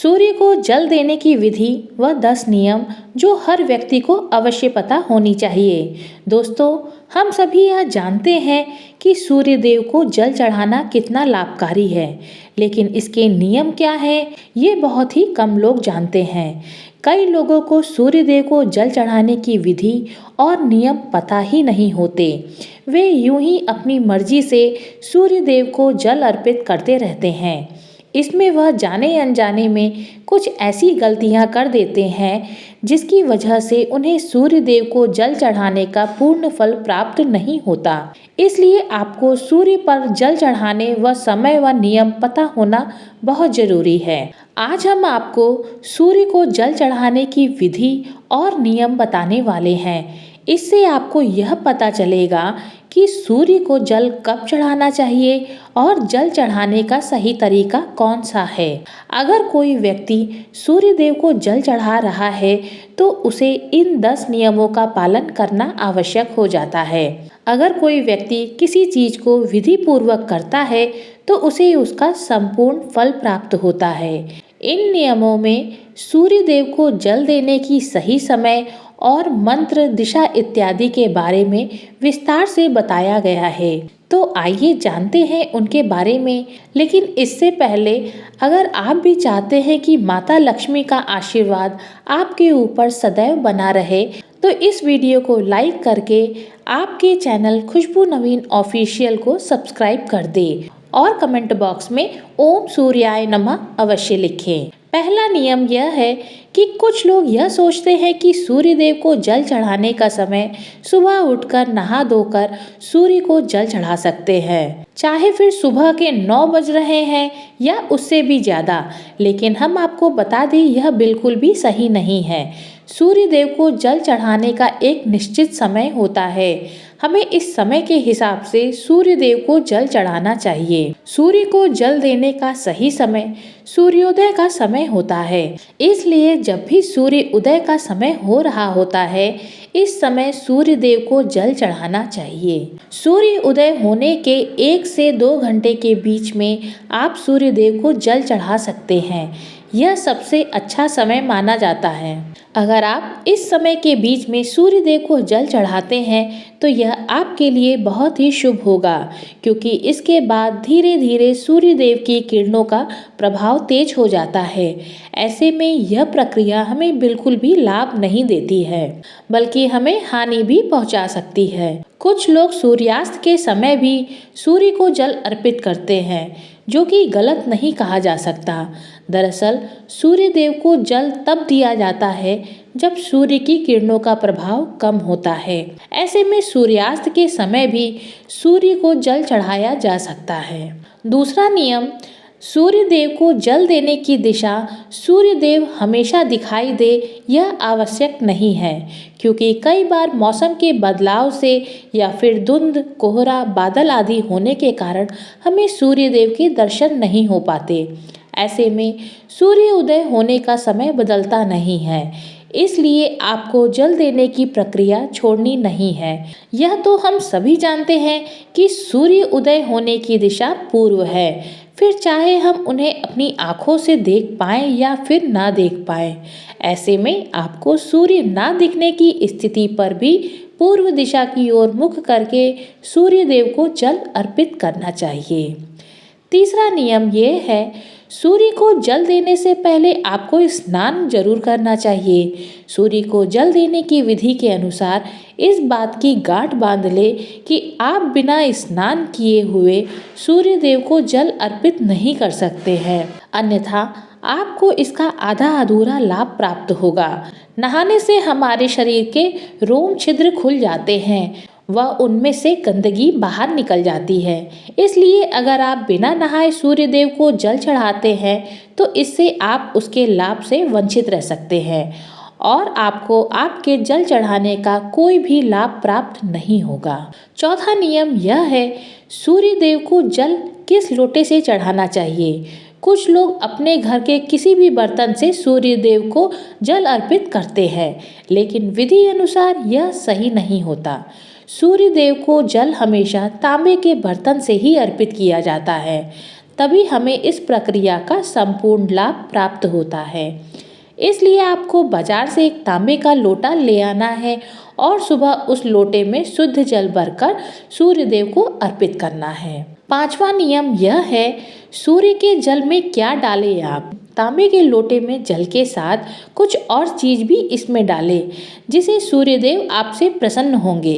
सूर्य को जल देने की विधि व 10 नियम जो हर व्यक्ति को अवश्य पता होनी चाहिए। दोस्तों, हम सभी यह जानते हैं कि सूर्य देव को जल चढ़ाना कितना लाभकारी है, लेकिन इसके नियम क्या हैं, ये बहुत ही कम लोग जानते हैं। कई लोगों को सूर्य देव को जल चढ़ाने की विधि और नियम पता ही नहीं होते। वे यूं ही अपनी मर्जी से सूर्य देव को जल अर्पित करते रहते हैं। इसमें वह जाने अनजाने में कुछ ऐसी गलतियां कर देते हैं जिसकी वजह से उन्हें सूर्य देव को जल चढ़ाने का पूर्ण फल प्राप्त नहीं होता। इसलिए आपको सूर्य पर जल चढ़ाने व समय व नियम पता होना बहुत जरूरी है। आज हम आपको सूर्य को जल चढ़ाने की विधि और नियम बताने वाले हैं। इससे आपको यह पता चलेगा कि सूर्य को जल कब चढ़ाना चाहिए और जल चढ़ाने का सही तरीका कौन सा है। अगर कोई व्यक्ति सूर्य देव को जल चढ़ा रहा है तो उसे इन 10 नियमों का पालन करना आवश्यक हो जाता है। अगर कोई व्यक्ति किसी चीज को विधि पूर्वक करता है तो उसे उसका संपूर्ण फल प्राप्त होता है। इन नियमों में सूर्य देव को जल देने की सही समय और मंत्र, दिशा इत्यादि के बारे में विस्तार से बताया गया है। तो आइए जानते हैं उनके बारे में। लेकिन इससे पहले अगर आप भी चाहते हैं कि माता लक्ष्मी का आशीर्वाद आपके ऊपर सदैव बना रहे तो इस वीडियो को लाइक करके आपके चैनल खुशबू नवीन ऑफिशियल को सब्सक्राइब कर दे और कमेंट बॉक्स में ओम सूर्याय नमः अवश्य लिखें। पहला नियम यह है कि कुछ लोग यह सोचते हैं कि सूर्य देव को जल चढ़ाने का समय सुबह उठकर नहा धोकर सूर्य को जल चढ़ा सकते हैं, चाहे फिर सुबह के 9 बज रहे हैं या उससे भी ज्यादा। लेकिन हम आपको बता दें यह बिल्कुल भी सही नहीं है। सूर्य देव को जल चढ़ाने का एक निश्चित समय होता है। हमें इस समय के हिसाब से सूर्य देव को जल चढ़ाना चाहिए। सूर्य को जल देने का सही समय सूर्योदय का समय होता है। इसलिए जब भी सूर्य उदय का समय हो रहा होता है, इस समय सूर्य देव को जल चढ़ाना चाहिए। सूर्य उदय होने के 1 से 2 घंटे के बीच में आप सूर्य देव को जल चढ़ा सकते हैं। यह सबसे अच्छा समय माना जाता है। अगर आप इस समय के बीच में सूर्य देव को जल चढ़ाते हैं तो यह आपके लिए बहुत ही शुभ होगा, क्योंकि इसके बाद धीरे धीरे सूर्य देव की किरणों का प्रभाव तेज हो जाता है। ऐसे में यह प्रक्रिया हमें बिल्कुल भी लाभ नहीं देती है, बल्कि हमें हानि भी पहुंचा सकती है। कुछ लोग सूर्यास्त के समय भी सूर्य को जल अर्पित करते हैं, जो कि गलत नहीं कहा जा सकता। दरअसल सूर्य देव को जल तब दिया जाता है जब सूर्य की किरणों का प्रभाव कम होता है। ऐसे में सूर्यास्त के समय भी सूर्य को जल चढ़ाया जा सकता है। दूसरा नियम, सूर्य देव को जल देने की दिशा सूर्य देव हमेशा दिखाई दे यह आवश्यक नहीं है, क्योंकि कई बार मौसम के बदलाव से या फिर धुंध, कोहरा, बादल आदि होने के कारण हमें सूर्य देव के दर्शन नहीं हो पाते। ऐसे में सूर्य उदय होने का समय बदलता नहीं है, इसलिए आपको जल देने की प्रक्रिया छोड़नी नहीं है। यह तो हम सभी जानते हैं कि सूर्य उदय होने की दिशा पूर्व है, फिर चाहे हम उन्हें अपनी आँखों से देख पाएं या फिर ना देख पाएं। ऐसे में आपको सूर्य ना दिखने की स्थिति पर भी पूर्व दिशा की ओर मुख करके सूर्य देव को जल अर्पित करना चाहिए। तीसरा नियम ये है, सूर्य को जल देने से पहले आपको स्नान जरूर करना चाहिए। सूर्य को जल देने की विधि के अनुसार इस बात की गांठ बांध ले कि आप बिना स्नान किए हुए सूर्य देव को जल अर्पित नहीं कर सकते हैं, अन्यथा आपको इसका आधा अधूरा लाभ प्राप्त होगा। नहाने से हमारे शरीर के रोम छिद्र खुल जाते हैं व उनमें से गंदगी बाहर निकल जाती है। इसलिए अगर आप बिना नहाए सूर्य देव को जल चढ़ाते हैं तो इससे आप उसके लाभ से वंचित रह सकते हैं और आपको आपके जल चढ़ाने का कोई भी लाभ प्राप्त नहीं होगा। चौथा नियम यह है, सूर्य देव को जल किस लोटे से चढ़ाना चाहिए। कुछ लोग अपने घर के किसी भी बर्तन से सूर्य देव को जल अर्पित करते हैं, लेकिन विधि अनुसार यह सही नहीं होता। सूर्य देव को जल हमेशा तांबे के बर्तन से ही अर्पित किया जाता है। तभी हमें इस प्रक्रिया का संपूर्ण लाभ प्राप्त होता है। इसलिए आपको बाजार से एक तांबे का लोटा ले आना है और सुबह उस लोटे में शुद्ध जल भरकर सूर्य देव को अर्पित करना है। पांचवा नियम यह है, सूर्य के जल में क्या डालें आप। तांबे के लोटे में जल के साथ कुछ और चीज भी इसमें डालें, जिसे सूर्य देव आपसे प्रसन्न होंगे।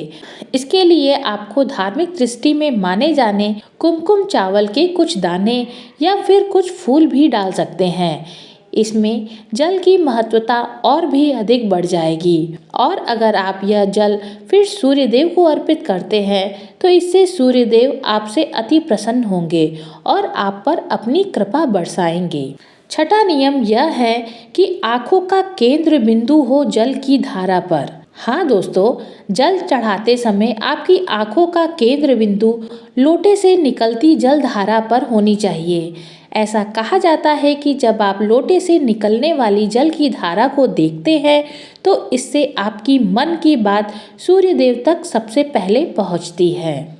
इसके लिए आपको धार्मिक दृष्टि में माने जाने कुमकुम चावल के कुछ दाने या फिर कुछ फूल भी डाल सकते हैं। इसमें जल की महत्वता और भी अधिक बढ़ जाएगी। और अगर आप यह जल फिर सूर्य देव को अर्पित करते हैं तो इससे सूर्य देव आपसे अति प्रसन्न होंगे और आप पर अपनी कृपा बरसाएंगे। छठा नियम यह है कि आंखों का केंद्र बिंदु हो जल की धारा पर। हाँ दोस्तों, जल चढ़ाते समय आपकी आंखों का केंद्र बिंदु लोटे से निकलती जल धारा पर होनी चाहिए। ऐसा कहा जाता है कि जब आप लोटे से निकलने वाली जल की धारा को देखते हैं तो इससे आपकी मन की बात सूर्य देव तक सबसे पहले पहुंचती है।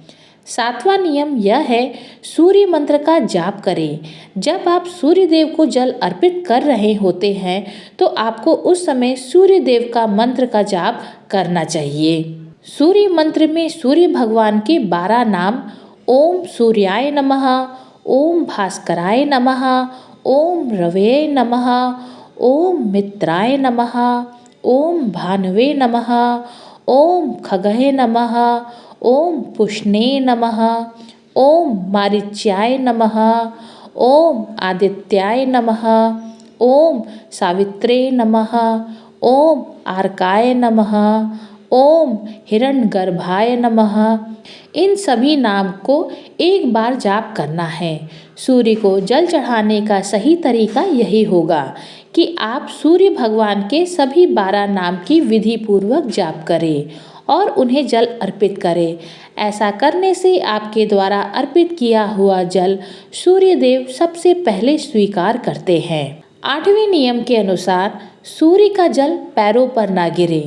सातवां नियम यह है, सूर्य मंत्र का जाप करें। जब आप सूर्य देव को जल अर्पित कर रहे होते हैं तो आपको उस समय सूर्य देव का मंत्र का जाप करना चाहिए। सूर्य मंत्र में सूर्य भगवान के 12 नाम ओम सूर्याय नमः, ओम भास्कराय नमः, ओम रवये नमः, ओम मित्राय नमः, ओम भानवे नमः, ओम खगहे नमः, ओम पुष्णे नमः, ओम मारीच्याय नमः, ओम आदित्याय नमः, ओम सावित्रे नमः, ओम आर्काय नमः, ओम हिरण्यगर्भाय नमः। इन सभी नाम को एक बार जाप करना है। सूर्य को जल चढ़ाने का सही तरीका यही होगा कि आप सूर्य भगवान के सभी 12 नाम की विधि पूर्वक जाप करें और उन्हें जल अर्पित करें। ऐसा करने से आपके द्वारा अर्पित किया हुआ जल सूर्य देव सबसे पहले स्वीकार करते हैं। 8वें नियम के अनुसार सूर्य का जल पैरों पर ना गिरे।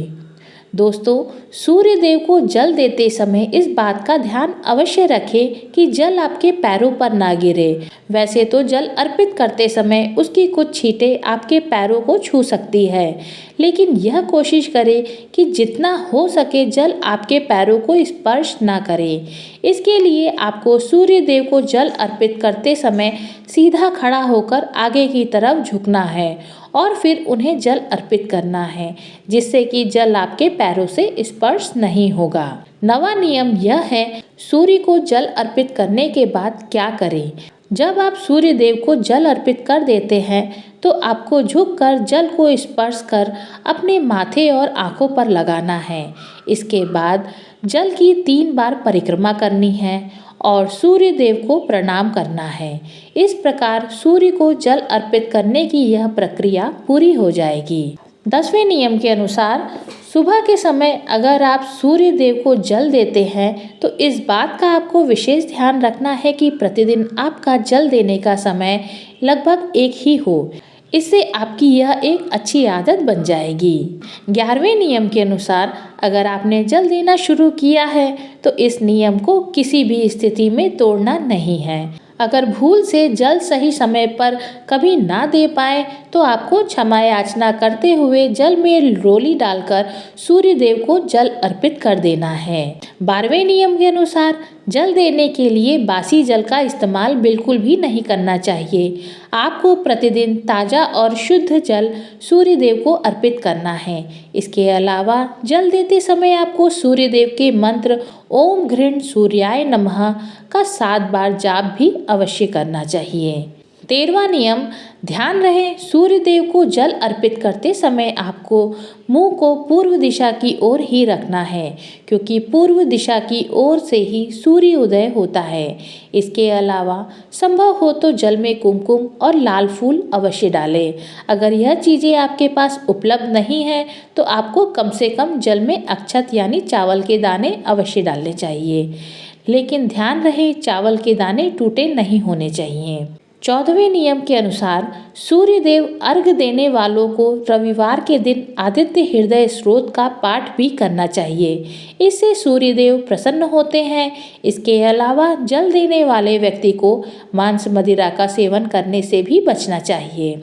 दोस्तों, सूर्य देव को जल देते समय इस बात का ध्यान अवश्य रखें कि जल आपके पैरों पर ना गिरे। वैसे तो जल अर्पित करते समय उसकी कुछ छींटें आपके पैरों को छू सकती है, लेकिन यह कोशिश करें कि जितना हो सके जल आपके पैरों को स्पर्श ना करे। इसके लिए आपको सूर्य देव को जल अर्पित करते समय सीधा खड़ा होकर आगे की तरफ झुकना है और फिर उन्हें जल अर्पित करना है, जिससे कि जल आपके पैरों से स्पर्श नहीं होगा। 9वां नियम यह है, सूर्य को जल अर्पित करने के बाद क्या करें। जब आप सूर्य देव को जल अर्पित कर देते हैं तो आपको झुककर जल को स्पर्श कर अपने माथे और आंखों पर लगाना है। इसके बाद जल की 3 बार परिक्रमा करनी है और सूर्य देव को प्रणाम करना है। इस प्रकार सूर्य को जल अर्पित करने की यह प्रक्रिया पूरी हो जाएगी। 10वें नियम के अनुसार सुबह के समय अगर आप सूर्य देव को जल देते हैं तो इस बात का आपको विशेष ध्यान रखना है कि प्रतिदिन आपका जल देने का समय लगभग एक ही हो। इससे आपकी यह एक अच्छी आदत बन जाएगी। 11वें नियम के अनुसार अगर आपने जल देना शुरू किया है तो इस नियम को किसी भी स्थिति में तोड़ना नहीं है। अगर भूल से जल सही समय पर कभी ना दे पाए तो आपको क्षमा याचना करते हुए जल में रोली डालकर सूर्य देव को जल अर्पित कर देना है। 12वें नियम के अनुसार जल देने के लिए बासी जल का इस्तेमाल बिल्कुल भी नहीं करना चाहिए। आपको प्रतिदिन ताज़ा और शुद्ध जल सूर्य देव को अर्पित करना है। इसके अलावा जल देते समय आपको सूर्य देव के मंत्र ओम घृण सूर्याय नमः का 7 बार जाप भी अवश्य करना चाहिए। 13वां नियम, ध्यान रहे सूर्य देव को जल अर्पित करते समय आपको मुंह को पूर्व दिशा की ओर ही रखना है, क्योंकि पूर्व दिशा की ओर से ही सूर्य उदय होता है। इसके अलावा संभव हो तो जल में कुमकुम और लाल फूल अवश्य डालें। अगर यह चीज़ें आपके पास उपलब्ध नहीं है तो आपको कम से कम जल में अक्षत यानी चावल के दाने अवश्य डालने चाहिए, लेकिन ध्यान रहे चावल के दाने टूटे नहीं होने चाहिए। 14वें नियम के अनुसार सूर्य देव अर्घ देने वालों को रविवार के दिन आदित्य हृदय स्रोत का पाठ भी करना चाहिए। इससे सूर्य देव प्रसन्न होते हैं। इसके अलावा जल देने वाले व्यक्ति को मांस मदिरा का सेवन करने से भी बचना चाहिए।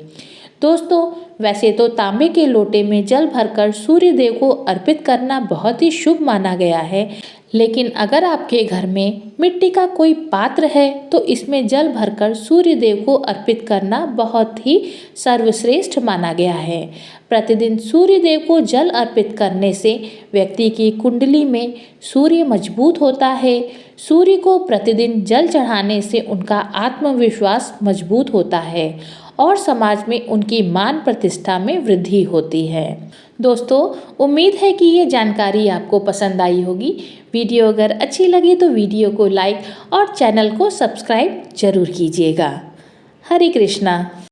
दोस्तों, वैसे तो तांबे के लोटे में जल भरकर सूर्य देव को अर्पित करना बहुत ही शुभ माना गया है, लेकिन अगर आपके घर में मिट्टी का कोई पात्र है तो इसमें जल भरकर सूर्य देव को अर्पित करना बहुत ही सर्वश्रेष्ठ माना गया है। प्रतिदिन सूर्य देव को जल अर्पित करने से व्यक्ति की कुंडली में सूर्य मजबूत होता है। सूर्य को प्रतिदिन जल चढ़ाने से उनका आत्मविश्वास मजबूत होता है और समाज में उनकी मान प्रतिष्ठा में वृद्धि होती है। दोस्तों, उम्मीद है कि ये जानकारी आपको पसंद आई होगी। वीडियो अगर अच्छी लगी तो वीडियो को लाइक और चैनल को सब्सक्राइब जरूर कीजिएगा। हरे कृष्णा।